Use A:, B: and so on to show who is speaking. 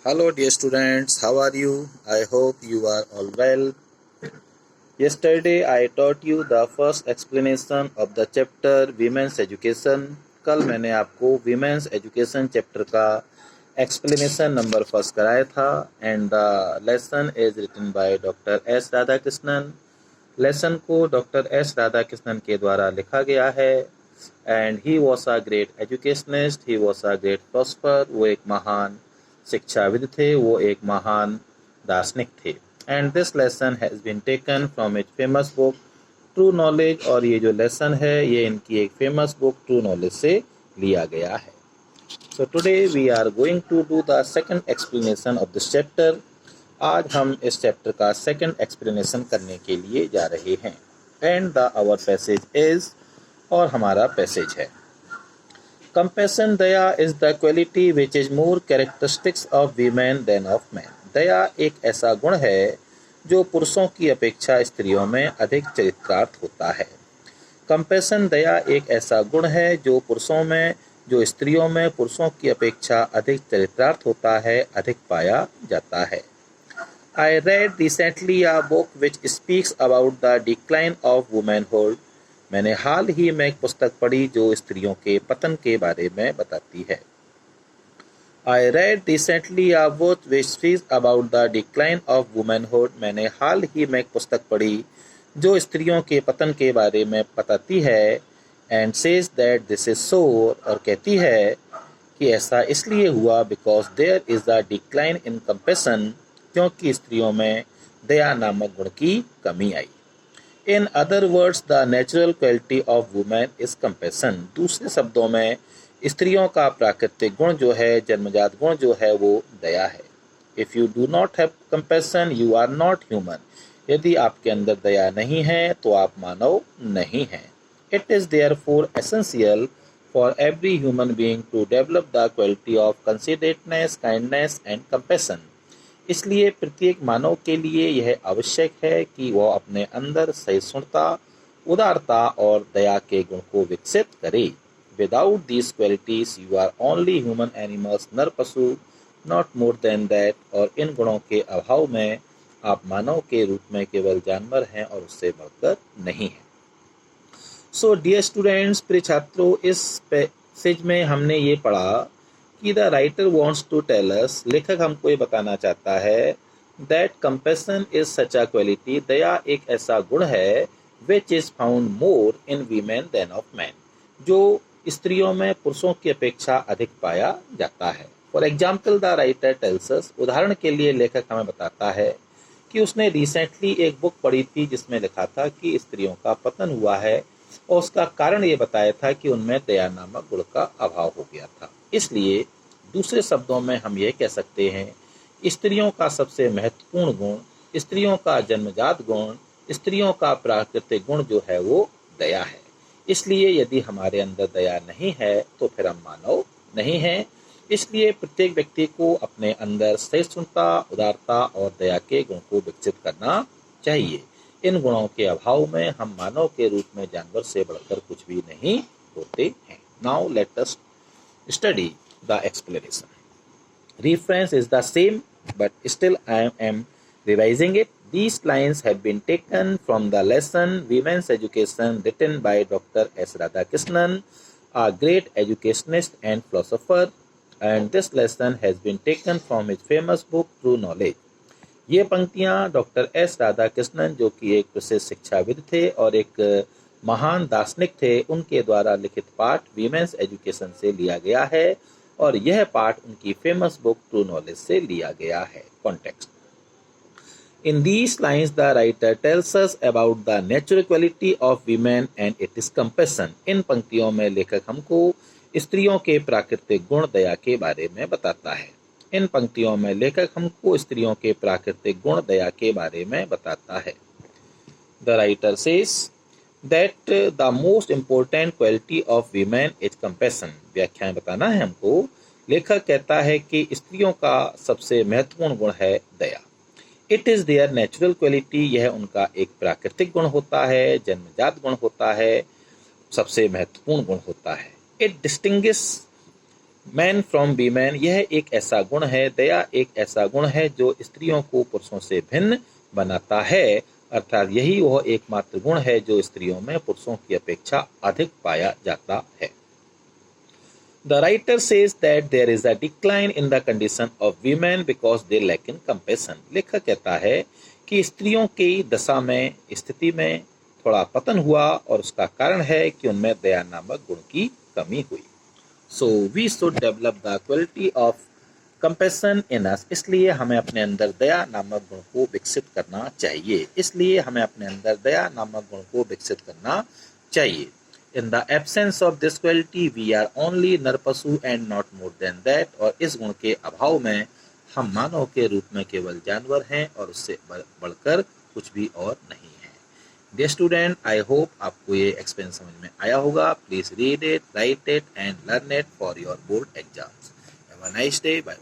A: Hello, dear students. How are you? I hope you are all well. Yesterday, I taught you the first explanation of the chapter Women's Education. कल मैंने आपको Women's Education chapter का explanation number first कराया था and the lesson is written by Dr. S. Radhakrishnan. Lesson को doctor S Radhakrishnan के द्वारा लिखा गया है and he was a great educationist, he was a great philosopher. वो एक महान शिक्षाविद थे, वो एक महान दार्शनिक थे. And this lesson has been taken from it famous book true knowledge. और ये जो लेसन है ये इनकी एक फेमस बुक ट्रू नॉलेज से लिया गया है. So today we are going to do the second explanation of this chapter. आज हम इस चैप्टर का सेकंड एक्सप्लेनेशन करने के लिए जा रहे हैं. And the our passage is, और हमारा पैसेज है, कंपैशन दया is the quality which is more characteristics of women than of man. दया एक ऐसा गुण है जो पुरुषों की अपेक्षा स्त्रियों में अधिक चरित्रार्थ होता है. कंपैशन दया एक ऐसा गुण है जो स्त्रियों में पुरुषों की अपेक्षा अधिक चरित्रार्थ होता है, अधिक पाया जाता है. I read recently a book which speaks about the decline of womanhood. मैंने हाल ही में एक पुस्तक पढ़ी जो स्त्रियों के पतन के बारे में बताती है. I read recently a book which speaks about the decline of womanhood. मैंने हाल ही में एक पुस्तक पढ़ी जो स्त्रियों के पतन के बारे में बताती है. And says that this is so, और कहती है कि ऐसा इसलिए हुआ because there is a decline in compassion, क्योंकि स्त्रियों में दया नामक गुण की कमी आई. In other words the natural quality of women is compassion. दूसरे शब्दों में स्त्रियों का प्राकृतिक गुण जो है, जन्मजात गुण जो है, वो दया है. If you do not have compassion you are not human. यदि आपके अंदर दया नहीं है तो आप मानव नहीं हैं. It is therefore essential for every human being to develop the quality of considerateness, kindness and compassion. इसलिए प्रत्येक मानव के लिए यह आवश्यक है कि वह अपने अंदर सहिष्णुता, उदारता और दया के गुण को विकसित करे. Without these qualities you are only human animals, नर पशु, नॉट मोर देन दैट. और इन गुणों के अभाव में आप मानव के रूप में केवल जानवर हैं और उससे बढ़कर नहीं हैं. सो डियर स्टूडेंट्स, प्रिय छात्रों, इस पैसेज में हमने ये पढ़ा कि the writer wants to tell us, लेखक हमको ये बताना चाहता है, that compassion is such a quality, दया एक ऐसा गुण है, which is found more in women than of man, जो स्त्रियों में पुरुषों की अपेक्षा अधिक पाया जाता है. For example the writer tells अस, उदाहरण के लिए लेखक हमें बताता है कि उसने रिसेंटली एक बुक पढ़ी थी जिसमें लिखा था कि स्त्रियों का पतन हुआ है और उसका कारण ये बताया था कि उनमें दया नामक गुण का अभाव हो गया था. इसलिए दूसरे शब्दों में हम ये कह सकते हैं, स्त्रियों का सबसे महत्वपूर्ण गुण, स्त्रियों का जन्मजात गुण, स्त्रियों का प्राकृतिक गुण जो है वो दया है. इसलिए यदि हमारे अंदर दया नहीं है तो फिर हम मानव नहीं हैं. इसलिए प्रत्येक व्यक्ति को अपने अंदर सहिष्णुता, उदारता और दया के गुण को विकसित करना चाहिए. इन गुणों के अभाव में हम मानव के रूप में जानवर से बढ़कर कुछ भी नहीं होते हैं. Now let us study the explanation. Reference is the same, but still I am revising it. These lines have been taken from the lesson Women's Education written by Dr. S. Radhakrishnan, a great educationist and philosopher, and this lesson has been taken from his famous book True Knowledge. ये पंक्तियाँ doctor S Radhakrishnan, जो कि एक प्रसिद्ध शिक्षाविद थे और एक महान दार्शनिक थे, उनके द्वारा लिखित पाठ वीमेंस एजुकेशन से लिया गया है और यह पाठ उनकी फेमस बुक ट्रू नॉलेज से लिया गया है. Context. In these lines the writer tells us about the natural quality of women and it is compassion. इन पंक्तियों में लेखक हमको स्त्रियों के प्राकृतिक गुण दया के बारे में बताता है. इन पंक्तियों में लेखक हमको स्त्रियों के प्राकृतिक गुण दया के बारे में बताता है. The writer says that the most important quality of women is compassion. व्याख्याएं बताना है हमको. लेखक कहता है कि स्त्रियों का सबसे महत्वपूर्ण गुण है दया. It is their natural quality, यह उनका एक प्राकृतिक गुण होता है, जन्मजात गुण होता है, सबसे महत्वपूर्ण गुण होता है. It distinguish man from women, यह एक ऐसा गुण है, दया एक ऐसा गुण है जो स्त्रियों को पुरुषों से भिन्न बनाता है, अर्थात यही वह एकमात्र गुण है जो स्त्रियों में पुरुषों की अपेक्षा अधिक पाया जाता है। The writer says that there is a decline in the condition of women because they lack in compassion. लेखक कहता है कि स्त्रियों की दशा में, स्थिति में थोड़ा पतन हुआ और उसका कारण है कि उनमें दया नामक गुण की कमी हुई। So we should develop the quality of compassion in us. इसलिए हमें अपने अंदर दया नामक गुण को विकसित करना चाहिए। इसलिए हमें अपने अंदर दया नामक गुण को विकसित करना चाहिए। In the absence of this quality, we are only नरपशु and not more than that. और इस गुण के अभाव में हम मानव के रूप में केवल जानवर हैं और उससे बढ़कर कुछ भी और नहीं है। Dear student, I hope आपको ये एक्सप्लेन समझ में आया होगा। Please read it, write it and learn it for your board exams. Have a nice day. Bye bye.